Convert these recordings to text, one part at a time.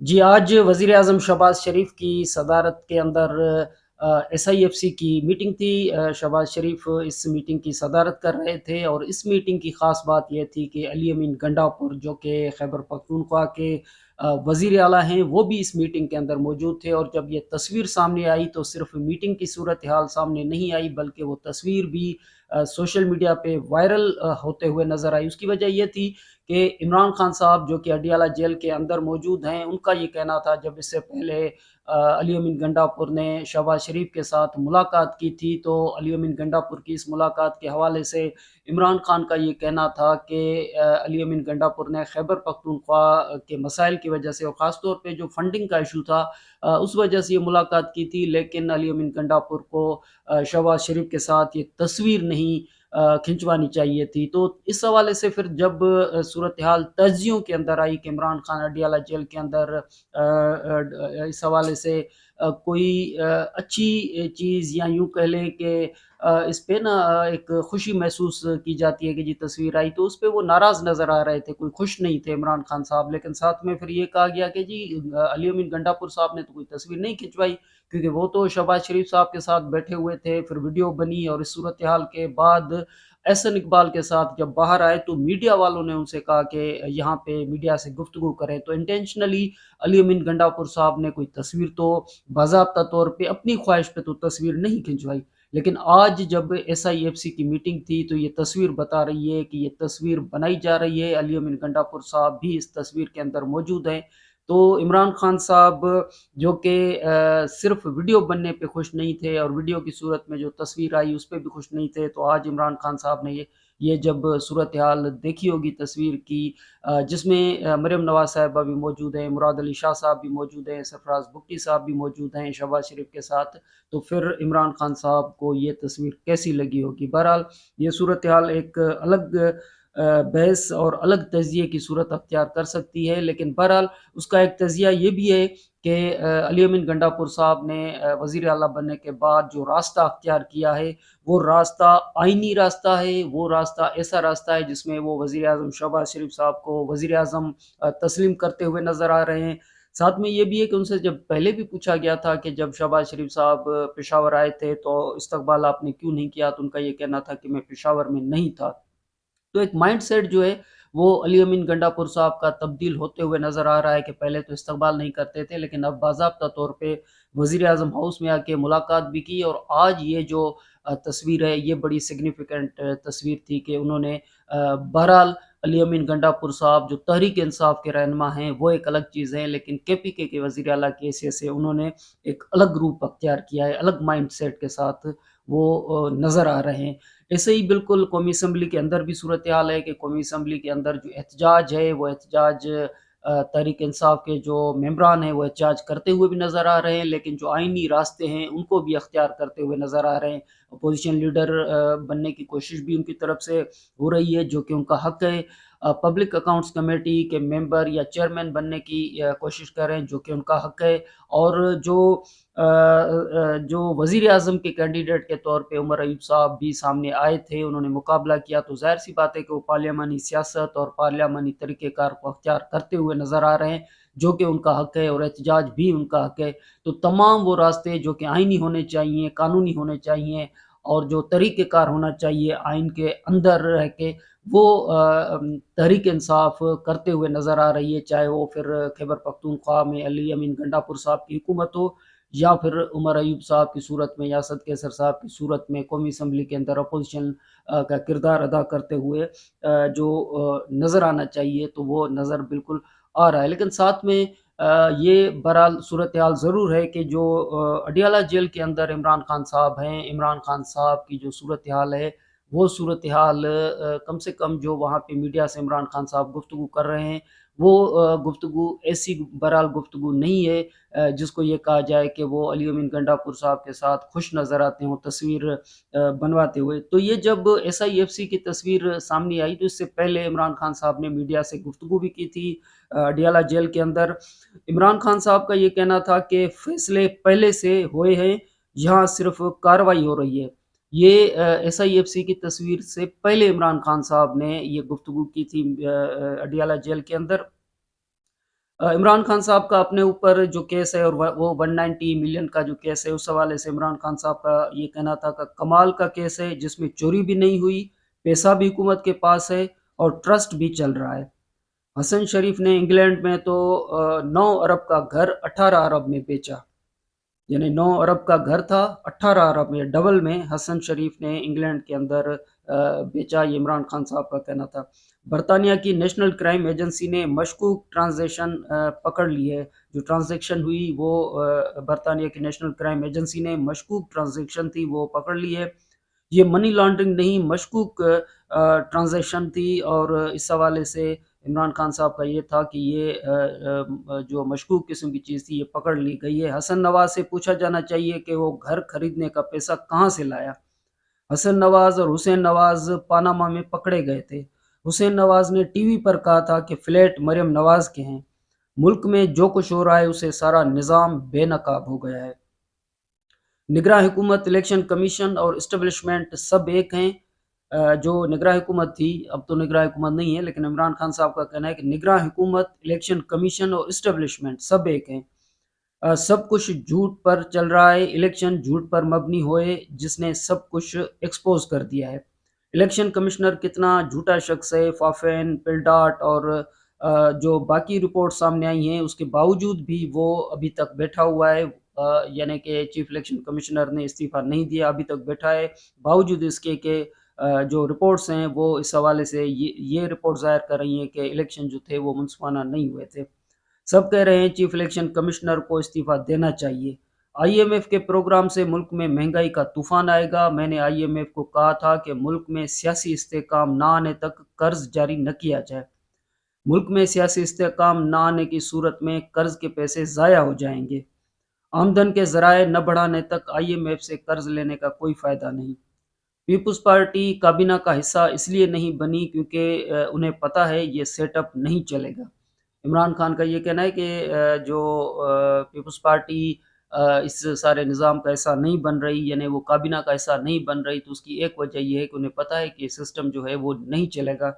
जी, आज वज़ीर-ए-आज़म शहबाज़ शरीफ़ की सदारत के अंदर एसआईएफ़सी की मीटिंग थी। शहबाज़ शरीफ़ इस मीटिंग की सदारत कर रहे थे और इस मीटिंग की ख़ास बात ये थी कि अली अमीन गंडापुर जो कि खैबर पख्तूनख्वा के वज़ीर आला हैं, वो भी इस मीटिंग के अंदर मौजूद थे और जब ये तस्वीर सामने आई तो सिर्फ़ मीटिंग की सूरत-ए-हाल सामने नहीं आई, बल्कि वो तस्वीर भी सोशल मीडिया पे वायरल होते हुए नज़र आई। उसकी वजह ये थी कि इमरान खान साहब जो कि अडियाला जेल के अंदर मौजूद हैं, उनका ये कहना था जब इससे पहले अली अमीन गंडापुर ने शहबाज शरीफ के साथ मुलाकात की थी, तो अली अमीन गंडापुर की इस मुलाकात के हवाले से इमरान खान का ये कहना था कि अली अमीन गंडापुर ने खैबर पख्तूनख्वा के मसाइल की वजह से और ख़ास तौर पे जो फंडिंग का इशू था, उस वजह से ये मुलाकात की थी। लेकिन अली अमीन गंडापुर को शहबाज शरीफ के साथ ये तस्वीर नहीं खिंचवानी चाहिए थी। तो इस हवाले से फिर जब सूरत-ए-हाल तज्ज़ियों के अंदर आई कि इमरान खान अडियाला जेल के अंदर इस हवाले से कोई अच्छी चीज़ या यूँ कह लें कि इस पे ना एक खुशी महसूस की जाती है कि जी तस्वीर आई, तो उस पे वो नाराज़ नज़र आ रहे थे, कोई खुश नहीं थे इमरान खान साहब। लेकिन साथ में फिर ये कहा गया कि जी अली अमीन गंडापुर साहब ने तो कोई तस्वीर नहीं खिंचवाई, क्योंकि वो तो शहबाज शरीफ साहब के साथ बैठे हुए थे, फिर वीडियो बनी और इस सूरत-ए-हाल के बाद एहसन इकबाल के साथ जब बाहर आए तो मीडिया वालों ने उनसे कहा कि यहाँ पे मीडिया से गुफ्तगू करें, तो इंटेंशनली अली अमीन गंडापुर साहब ने कोई तस्वीर तो बाज़ाब्ता तौर पे अपनी ख्वाहिश पे तो तस्वीर नहीं खिंचवाई। लेकिन आज जब एसआईएफसी की मीटिंग थी तो ये तस्वीर बता रही है कि ये तस्वीर बनाई जा रही है, अली अमीन गंडापुर साहब भी इस तस्वीर के अंदर मौजूद हैं। तो इमरान खान साहब जो कि सिर्फ़ वीडियो बनने पे खुश नहीं थे और वीडियो की सूरत में जो तस्वीर आई उस पे भी खुश नहीं थे, तो आज इमरान खान साहब ने ये जब सूरत-ए-हाल देखी होगी तस्वीर की, जिसमें मरीम नवाज़ साहिबा भी मौजूद हैं, मुराद अली शाह साहब भी मौजूद हैं, सरफराज भुट्टी साहब भी मौजूद हैं शहबाज शरीफ के साथ, तो फिर इमरान खान साहब को ये तस्वीर कैसी लगी होगी। बहरहाल ये सूरत-ए-हाल एक अलग बहस और अलग तज़िये की सूरत अख्तियार कर सकती है, लेकिन बहरहाल उसका एक तज़िया ये भी है कि अली अमीन गंडापुर साहब ने वज़ीर आला बनने के बाद जो रास्ता अख्तियार किया है, वो रास्ता आइनी रास्ता है, वो रास्ता ऐसा रास्ता है जिसमें वो वज़ीर-ए-आज़म शहबाज शरीफ साहब को वज़ीर-ए-आज़म तस्लीम करते हुए नज़र आ रहे हैं। साथ में ये भी है कि उनसे जब पहले भी पूछा गया था कि जब शहबाज शरीफ साहब पेशावर आए थे, तो इस्तकबाल आपने क्यों नहीं किया? तो उनका ये कहना था कि मैं पेशावर में नहीं था। तो एक माइंडसेट जो है वो अली अमीन गंडापुर साहब का तब्दील होते हुए नज़र आ रहा है कि पहले तो इस्तकबाल नहीं करते थे, लेकिन अब बाज़ाब्ता तौर पे वज़ीर-ए-आज़म हाउस में आके मुलाकात भी की और आज ये जो तस्वीर है ये बड़ी सिग्निफिकेंट तस्वीर थी कि उन्होंने बहरहाल अली अमीन गंडापुर साहब जो तहरीक-ए-इंसाफ के रहनुमा हैं वो एक अलग चीज़ है, लेकिन केपीके के वज़ीर आला की हैसियत से उन्होंने एक अलग रूप अख्तियार किया है, अलग माइंडसेट के साथ वो नज़र आ रहे हैं। ऐसे ही बिल्कुल कौमी असम्बली के अंदर भी सूरत-ए-हाल है कि कौमी असम्बली के अंदर जो एहतजाज है, वो एहतजाज तहरीक-ए-इंसाफ के जो मेंबरान हैं, वो एहतजाज करते हुए भी नज़र आ रहे हैं, लेकिन जो आइनी रास्ते हैं, उनको भी अख्तियार करते हुए नज़र आ रहे हैं। अपोज़िशन लीडर बनने की कोशिश भी उनकी तरफ से हो रही है, जो कि उनका हक़ है। पब्लिक अकाउंट्स कमेटी के मेंबर या चेयरमैन बनने की कोशिश कर रहे हैं, जो कि उनका हक़ है। और जो वज़ीर-ए-आज़म के कैंडिडेट के तौर पे उमर अयूब साहब भी सामने आए थे, उन्होंने मुकाबला किया, तो ज़ाहिर-सी बात है कि वो पार्लियामानी सियासत और पार्लियामानी तरीक़ेकार को अख्तियार करते हुए नज़र आ रहे हैं, जो कि उनका हक़ है और एहतजाज भी उनका हक़ है। तो तमाम वो रास्ते जो कि आइनी होने चाहिए, कानूनी होने चाहिए और जो तरीक़ेकार होना चाहिए आइन के अंदर रह के, वो तहरीक-ए-इंसाफ करते हुए नज़र आ रही है, चाहे वो फिर खैबर पख्तूनख्वा में अली अमीन गंडापुर साहब की हुकूमत हो या फिर उमर अयूब साहब की सूरत में या असद कैसर साहब की सूरत में कौमी असम्बली के अंदर अपोज़िशन का किरदार अदा करते हुए जो नज़र आना चाहिए, तो वो नज़र बिल्कुल आ रहा है। लेकिन साथ में ये बहरहाल सूरत-ए-हाल ज़रूर है कि जो अडियाला जेल के अंदर इमरान खान साहब हैं, इमरान खान साहब की जो सूरत-ए-हाल है, वो सूरत-ए-हाल कम से कम जो वहाँ पे मीडिया से इमरान खान साहब गुफ्तगू कर रहे हैं, वो गुफ्तगू ऐसी बहरहाल गुफ्तगू नहीं है जिसको ये कहा जाए कि वो अली अमीन गंडापुर साहब के साथ खुश नज़र आते हों तस्वीर बनवाते हुए। तो ये जब एसआईएफसी की तस्वीर सामने आई, तो इससे पहले इमरान खान साहब ने मीडिया से गुफ्तगू भी की थी अडियाला जेल के अंदर। इमरान खान साहब का ये कहना था कि फैसले पहले से हुए हैं, यहाँ सिर्फ़ कार्रवाई हो रही है। ये एसआईएफसी की तस्वीर से पहले इमरान खान साहब ने ये गुफ्तगू की थी अडियाला जेल के अंदर। इमरान खान साहब का अपने ऊपर जो केस है और वो 190 मिलियन का जो केस है, उस हवाले से इमरान खान साहब का ये कहना था कि कमाल का केस है, जिसमें चोरी भी नहीं हुई, पैसा भी हुकूमत के पास है और ट्रस्ट भी चल रहा है। हसन शरीफ ने इंग्लैंड में तो 9 अरब का घर 18 अरब में बेचा। यानी 9 अरब का घर था, 18 अरब में, डबल में हसन शरीफ ने इंग्लैंड के अंदर बेचा, ये इमरान खान साहब का कहना था। बरतानिया की नेशनल क्राइम एजेंसी ने मशकूक ट्रांजैक्शन पकड़ ली है। जो ट्रांजैक्शन हुई वो बरतानिया की नेशनल क्राइम एजेंसी ने मशकूक ट्रांजैक्शन थी वो पकड़ ली है। ये मनी लॉन्ड्रिंग नहीं, मशकूक ट्रांजैक्शन थी, और इस हवाले से इमरान खान साहब का ये था कि ये जो मशकूक किस्म की चीज़ थी ये पकड़ ली गई है। हसन नवाज से पूछा जाना चाहिए कि वो घर खरीदने का पैसा कहाँ से लाया। हसन नवाज और हुसैन नवाज पानामा में पकड़े गए थे। हुसैन नवाज ने टीवी पर कहा था कि फ्लैट मरियम नवाज के हैं। मुल्क में जो कुछ हो रहा है उसे सारा निज़ाम बेनकाब हो गया है। निगरान हुकूमत, इलेक्शन कमीशन और इस्टेब्लिशमेंट सब एक हैं। जो निगरान हुकूमत थी, अब तो निगरान हुकूमत नहीं है, लेकिन इमरान खान साहब का कहना है कि निगरान हुकूमत, इलेक्शन कमीशन और इस्टेब्लिशमेंट सब एक हैं। सब कुछ झूठ पर चल रहा है, इलेक्शन झूठ पर मबनी होए, जिसने सब कुछ एक्सपोज कर दिया है। इलेक्शन कमिश्नर कितना झूठा शख्स है, फाफेन, पिल्डाट और जो बाकी रिपोर्ट सामने आई हैं, उसके बावजूद भी वो अभी तक बैठा हुआ है। यानी कि चीफ इलेक्शन कमिश्नर ने इस्तीफ़ा नहीं दिया, अभी तक बैठा है, बावजूद इसके कि जो रिपोर्ट्स हैं वो इस हवाले से ये रिपोर्ट ज़ाहिर कर रही हैं कि इलेक्शन जो थे वो मुनसिफाना नहीं हुए थे। सब कह रहे हैं चीफ इलेक्शन कमिश्नर को इस्तीफा देना चाहिए। आईएमएफ के प्रोग्राम से मुल्क में महंगाई का तूफान आएगा। मैंने आईएमएफ को कहा था कि मुल्क में सियासी इस्तेहकाम ना आने तक कर्ज जारी न किया जाए। मुल्क में सियासी इस्तेहकाम न आने की सूरत में कर्ज के पैसे ज़ाया हो जाएंगे। आमदन के ज़राए न बढ़ाने तक आईएमएफ से कर्ज लेने का कोई फ़ायदा नहीं। पीपुल्स पार्टी काबीना का हिस्सा इसलिए नहीं बनी क्योंकि उन्हें पता है ये सेटअप नहीं चलेगा। इमरान खान का ये कहना है कि जो पीपल्स पार्टी इस सारे निज़ाम का हिस्सा नहीं बन रही, यानी वो काबीना का हिस्सा नहीं बन रही, तो उसकी एक वजह ये है कि उन्हें पता है कि ये सिस्टम जो है वो नहीं चलेगा।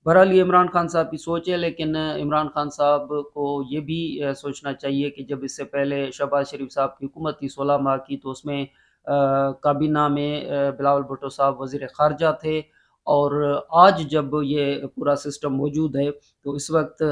बहरहाल ये इमरान खान साहब की सोच है, लेकिन इमरान खान साहब को ये भी सोचना चाहिए कि जब इससे पहले शहबाज शरीफ साहब की हुकूमत थी 16 माह की, तो उसमें काबीना में बिलावल भुट्टो साहब वज़ीर ख़ारजा थे, और आज जब ये पूरा सिस्टम मौजूद है, तो इस वक़्त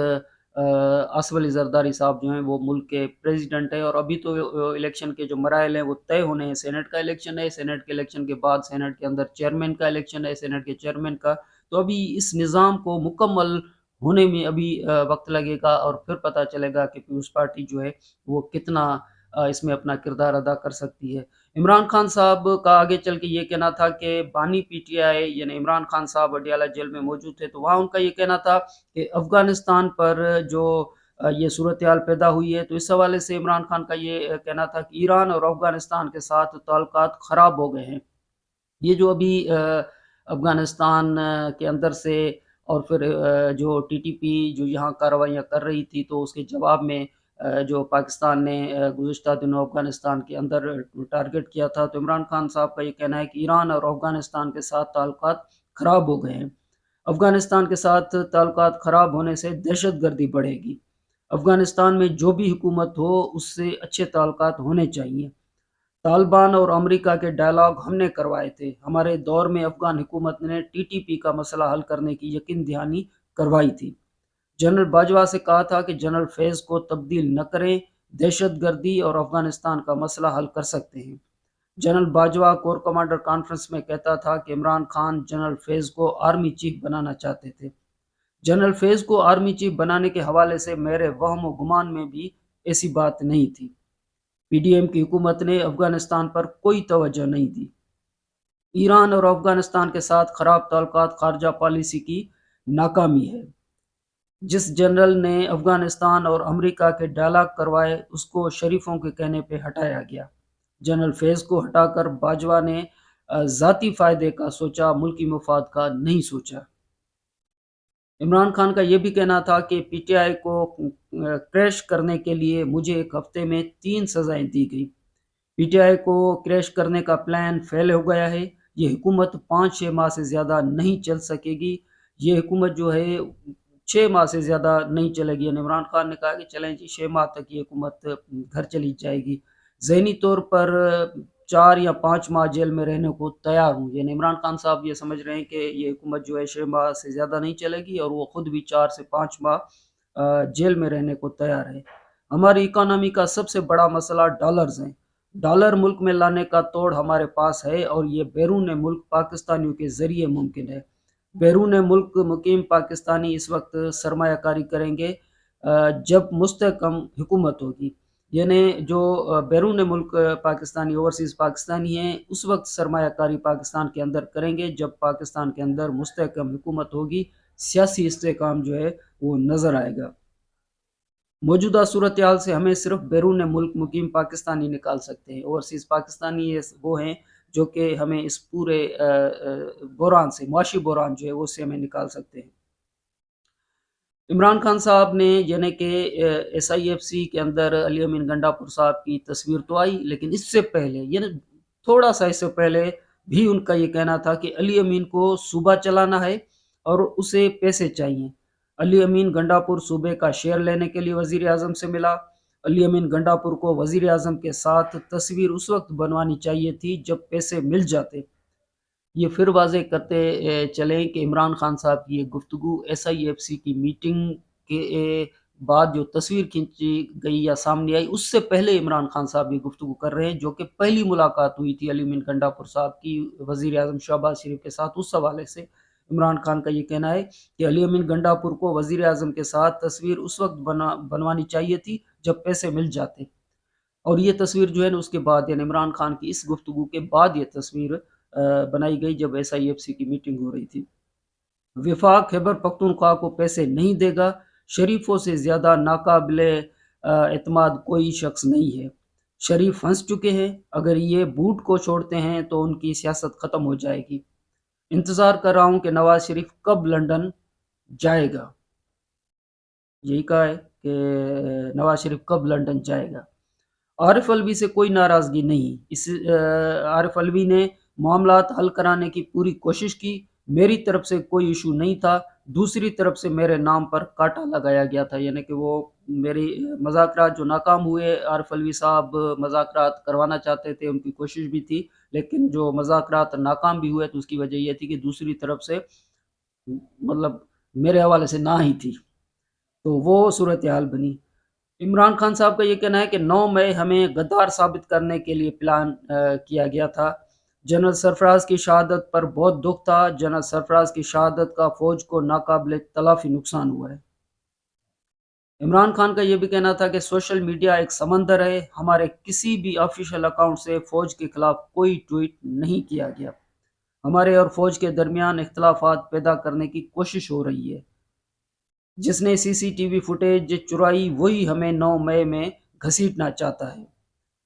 आसिफ अली ज़रदारी साहब जो हैं वो मुल्क के प्रेसिडेंट हैं, और अभी तो इलेक्शन के जो मराइल हैं वो तय होने हैं। सेनेट का इलेक्शन है, सेनेट के इलेक्शन के बाद सेनेट के अंदर चेयरमैन का इलेक्शन है, सेनेट के चेयरमैन का। तो अभी इस निज़ाम को मुकम्मल होने में अभी वक़्त लगेगा, और फिर पता चलेगा कि पीपल्स पार्टी जो है वो कितना इसमें अपना किरदार अदा कर सकती है। इमरान खान साहब का आगे चल के ये कहना था कि बानी पीटीआई यानी इमरान खान साहब अडियाला जेल में मौजूद थे, तो वहाँ उनका ये कहना था कि अफ़गानिस्तान पर जो ये सूरत-ए-हाल पैदा हुई है, तो इस हवाले से इमरान खान का ये कहना था कि ईरान और अफ़गानिस्तान के साथ ताल्लुकात ख़राब हो गए हैं। ये जो अभी अफ़गानिस्तान के अंदर से और फिर जो टीटीपी जो यहाँ कार्रवाइयाँ कर रही थी, तो उसके जवाब में जो पाकिस्तान ने गुज़िश्ता दिनों अफ़गानिस्तान के अंदर टारगेट किया था, तो इमरान खान साहब का ये कहना है कि ईरान और अफ़गानिस्तान के साथ ताल्लुकात ख़राब हो गए हैं। अफ़गानिस्तान के साथ ताल्लुकात ख़राब होने से दहशतगर्दी बढ़ेगी। अफ़गानिस्तान में जो भी हुकूमत हो, उससे अच्छे ताल्लुकात होने चाहिए। तालिबान और अमेरिका के डायलॉग हमने करवाए थे। हमारे दौर में अफ़गान हुकूमत ने टीटीपी का मसला हल करने की यकीन दहानी करवाई थी। जनरल बाजवा से कहा था कि जनरल फैज़ को तब्दील न करें, दहशतगर्दी और अफ़गानिस्तान का मसला हल कर सकते हैं। General Bajwa core commander conference में कहता था कि इमरान खान जनरल फैज़ को आर्मी चीफ बनाना चाहते थे। जनरल फैज़ को आर्मी चीफ बनाने के हवाले से मेरे वहम व गुमान में भी ऐसी बात नहीं थी। पीडीएम की हुकूमत ने अफ़गानिस्तान पर कोई तवज्जो नहीं दी। ईरान और अफ़गानिस्तान के साथ ख़राब ताल्लुकात ख़ारजा पॉलिसी की नाकामी है। जिस जनरल ने अफ़गानिस्तान और अमेरिका के डायलॉग करवाए, उसको शरीफों के कहने पे हटाया गया। जनरल फैज़ को हटाकर बाजवा ने ज़ाती फ़ायदे का सोचा, मुल्की मफाद का नहीं सोचा। इमरान खान का ये भी कहना था कि पीटीआई को क्रैश करने के लिए मुझे 1 हफ़्ते में 3 सज़ाएँ दी गई। पीटीआई को क्रैश करने का प्लान फेल हो गया है। ये हुकूमत 5-6 माह से ज़्यादा नहीं चल सकेगी। ये हुकूमत जो है 6 माह से ज़्यादा नहीं चलेगी। यानी इमरान खान ने कहा कि चलें जी 6 माह तक ये हुकूमत घर चली जाएगी। ज़हनी तौर पर 4 या 5 माह जेल में रहने को तैयार हूँ। यानी इमरान खान साहब ये समझ रहे हैं कि ये हुकूमत जो है 6 माह से ज़्यादा नहीं चलेगी और वो खुद भी 4 से 5 माह जेल में रहने को तैयार है। हमारी इकोनॉमी का सबसे बड़ा मसला डॉलर्स हैं। डॉलर मुल्क में लाने का तोड़ हमारे पास है और ये बैरून मुल्क पाकिस्तानियों के ज़रिए मुमकिन है। बैरून मुल्क मुकीम पाकिस्तानी इस वक्त सरमायाकारी करेंगे जब मुस्तहकम हुकूमत होगी। यानी जो बैरून मुल्क पाकिस्तानी ओवरसीज़ पाकिस्तानी हैं उस वक्त सरमायाकारी पाकिस्तान के अंदर करेंगे जब पाकिस्तान के अंदर मुस्तहकम हुकूमत होगी, सियासी इस्तेहकाम जो है वो नज़र आएगा। मौजूदा सूरत हाल से हमें सिर्फ बैरून मुल्क मुकीम पाकिस्तानी निकाल सकते हैं। ओवरसीज़ पाकिस्तानी ये वो हैं जो कि हमें इस पूरे बहरान से, मुआशी बहरान जो है वो उससे हमें निकाल सकते हैं। इमरान खान साहब ने यानी कि SIFC के अंदर अली अमीन गंडापुर साहब की तस्वीर तो आई, लेकिन इससे पहले यानी थोड़ा सा इससे पहले भी उनका ये कहना था कि अली अमीन को सूबा चलाना है और उसे पैसे चाहिए। अली अमीन गंडापुर सूबे का शेयर लेने के लिए वजीर आजम से मिला। अली अमीन गंडापुर को वजीर आजम के साथ तस्वीर उस वक्त बनवानी चाहिए थी जब पैसे मिल जाते। ये फिर वाज़ेह करते चलें कि इमरान खान साहब की ये गुफ्तगू SIFC की मीटिंग के बाद जो तस्वीर खींची गई या सामने आई, उससे पहले इमरान खान साहब ये गुफ्तगू कर रहे हैं, जो कि पहली मुलाकात हुई थी अली अमीन गंडापुर साहब की वज़ीर आज़म शहबाज शरीफ के साथ। उस हवाले से इमरान खान का ये कहना है कि अली अमीन गंडापुर को वज़ीर आज़म के साथ तस्वीर उस वक्त बनवानी चाहिए थी जब पैसे मिल जाते। और ये तस्वीर जो है ना उसके बाद यानी इमरान खान की इस गुफ्तगू के बाद ये तस्वीर बनाई गई जब SIFC की मीटिंग हो रही थी। विफाक खैबर पख्तूनख्वा को पैसे नहीं देगा, शरीफों से ज़्यादा नाकाबिले एतमाद कोई शख्स नहीं है। शरीफ फंस चुके हैं, अगर ये बूट को छोड़ते हैं तो उनकी सियासत ख़त्म हो जाएगी। इंतज़ार कर रहा हूँ कि नवाज शरीफ कब लंदन जाएगा। यही कहा है कि नवाज शरीफ कब लंदन जाएगा। आरिफ अलवी से कोई नाराज़गी नहीं। आरिफ अलवी ने मामलात हल कराने की पूरी कोशिश की। मेरी तरफ से कोई इशू नहीं था, दूसरी तरफ से मेरे नाम पर कांटा लगाया गया था। यानी कि वो मेरी मुज़ाकरात जो नाकाम हुए, आरिफ अलवी साहब मुज़ाकरात करवाना चाहते थे, उनकी कोशिश भी थी, लेकिन जो मुज़ाकरात नाकाम भी हुए तो उसकी वजह ये थी कि दूसरी तरफ से मतलब मेरे हवाले से ना ही थी, तो वो सूरत हाल बनी। इमरान खान साहब का ये कहना है कि 9 मई हमें गद्दार साबित करने के लिए प्लान किया गया था। जनरल सरफराज की शहादत पर बहुत दुख था। जनरल सरफराज की शहादत का फौज को नाकाबिले तलाफी नुकसान हुआ है। इमरान खान का ये भी कहना था कि सोशल मीडिया एक समंदर है, हमारे किसी भी ऑफिशियल अकाउंट से फौज के खिलाफ कोई ट्वीट नहीं किया गया। हमारे और फौज के दरमियान इख्तलाफात पैदा करने की कोशिश हो रही है। जिसने CCTV फुटेज चुराई वही हमें 9 मई में घसीटना चाहता है।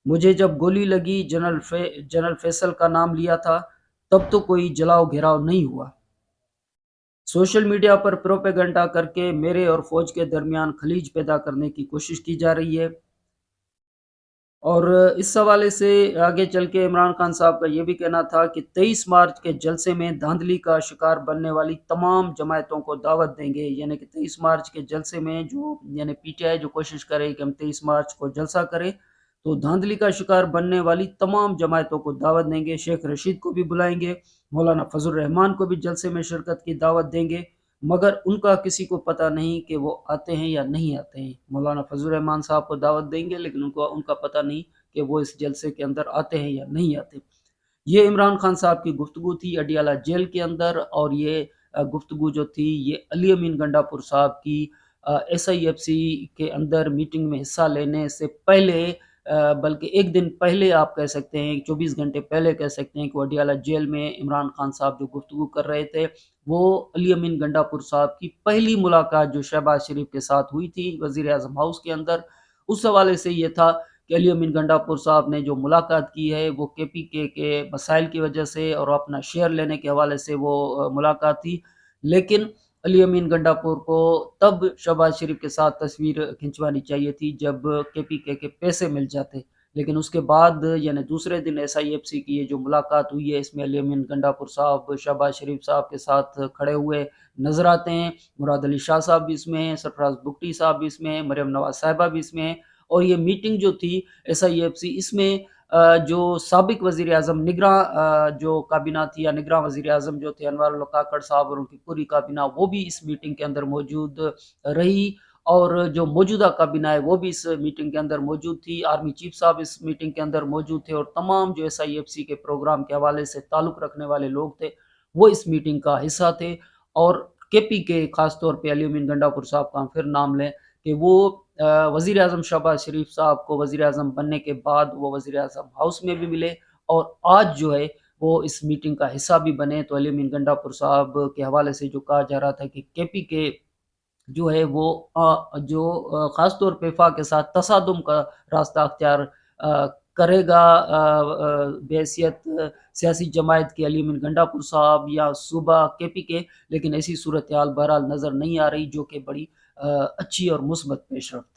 मुझे जब गोली लगी जनरल फैसल का नाम लिया था, तब तो कोई जलाओ घेराव नहीं हुआ। सोशल मीडिया पर प्रोपेगेंडा करके मेरे और फौज के दरमियान खलीज पैदा करने की कोशिश की जा रही है। और इस हवाले से आगे चल के इमरान खान साहब का ये भी कहना था कि 23 मार्च के जलसे में धांधली का शिकार बनने वाली तमाम जमायतों को दावत देंगे। यानी कि 23 मार्च के जलसे में जो यानी PTI जो कोशिश करे कि हम 23 मार्च को जलसा करें, तो धांधली का शिकार बनने वाली तमाम जमायतों को दावत देंगे। शेख रशीद को भी बुलाएंगे, मौलाना फजल रहमान को भी जलसे में शिरकत की दावत देंगे, मगर उनका किसी को पता नहीं कि वो आते हैं या नहीं आते हैं। मौलाना फजल रहमान साहब को दावत देंगे, लेकिन उनका पता नहीं कि वो इस जलसे के अंदर आते हैं या नहीं आते। ये इमरान खान साहब की गुफ्तगू थी अडियाला जेल के अंदर, और ये गुफ्तगू जो थी ये अली अमीन गंडापुर साहब की SIFC के अंदर मीटिंग में हिस्सा लेने से पहले, बल्कि एक दिन पहले आप कह सकते हैं, 24 घंटे पहले कह सकते हैं कि अडियाला जेल में इमरान खान साहब जो गुफ्तगू कर रहे थे वो अली अमीन गंडापुर साहब की पहली मुलाकात जो शहबाज शरीफ के साथ हुई थी वज़ीर आज़म हाउस के अंदर, उस हवाले से ये था कि अली अमीन गंडापुर साहब ने जो मुलाकात की है वो KPK के मसाइल की वजह से और अपना शेयर लेने के हवाले से वो मुलाकात थी। लेकिन अली अमीन गंडापुर को तब शहबाज शरीफ के साथ तस्वीर खिंचवानी चाहिए थी जब KPK के पैसे मिल जाते, لیکن اس کے بعد یعنی دوسرے دن ایس آئی ایف سی کی یہ جو ملاقات ہوئی ہے، اس میں علی امین گنڈاپور صاحب شہباز شریف صاحب کے ساتھ کھڑے ہوئے نظر آتے ہیں، مراد علی شاہ صاحب بھی اس میں ہیں، سرفراز بگٹی صاحب بھی اس میں ہیں، مریم نواز صاحبہ بھی اس میں ہیں، اور یہ میٹنگ جو تھی ایس آئی ایف سی، اس میں جو سابق وزیر اعظم نگراں جو کابینہ تھی یا نگراں وزیر اعظم جو تھے انوار اللہ کاکڑ صاحب اور ان کی پوری کابینہ، وہ بھی اس میٹنگ کے اندر موجود رہی، اور جو موجودہ کابینہ ہے وہ بھی اس میٹنگ کے اندر موجود تھی، آرمی چیف صاحب اس میٹنگ کے اندر موجود تھے، اور تمام جو ایس آئی ایف سی کے پروگرام کے حوالے سے تعلق رکھنے والے لوگ تھے وہ اس میٹنگ کا حصہ تھے۔ اور کے پی کے خاص طور پہ علی امین گنڈاپور صاحب کا ہم پھر نام لیں کہ وہ وزیر اعظم شہباز شریف صاحب کو وزیر اعظم بننے کے بعد وہ وزیر اعظم ہاؤس میں بھی ملے، اور آج جو ہے وہ اس میٹنگ کا حصہ بھی بنے۔ تو علی امین گنڈاپور صاحب کے حوالے سے جو کہا جا رہا تھا کہ کے پی کے جو ہے وہ جو خاص طور پہ وفاق کے ساتھ تصادم کا راستہ اختیار کرے گا بحیثیت سیاسی جماعت کے علی امین گنڈاپور صاحب یا صوبہ کے پی کے، لیکن ایسی صورتحال بہرحال نظر نہیں آ رہی جو کہ بڑی اچھی اور مثبت پیش رفت ہے۔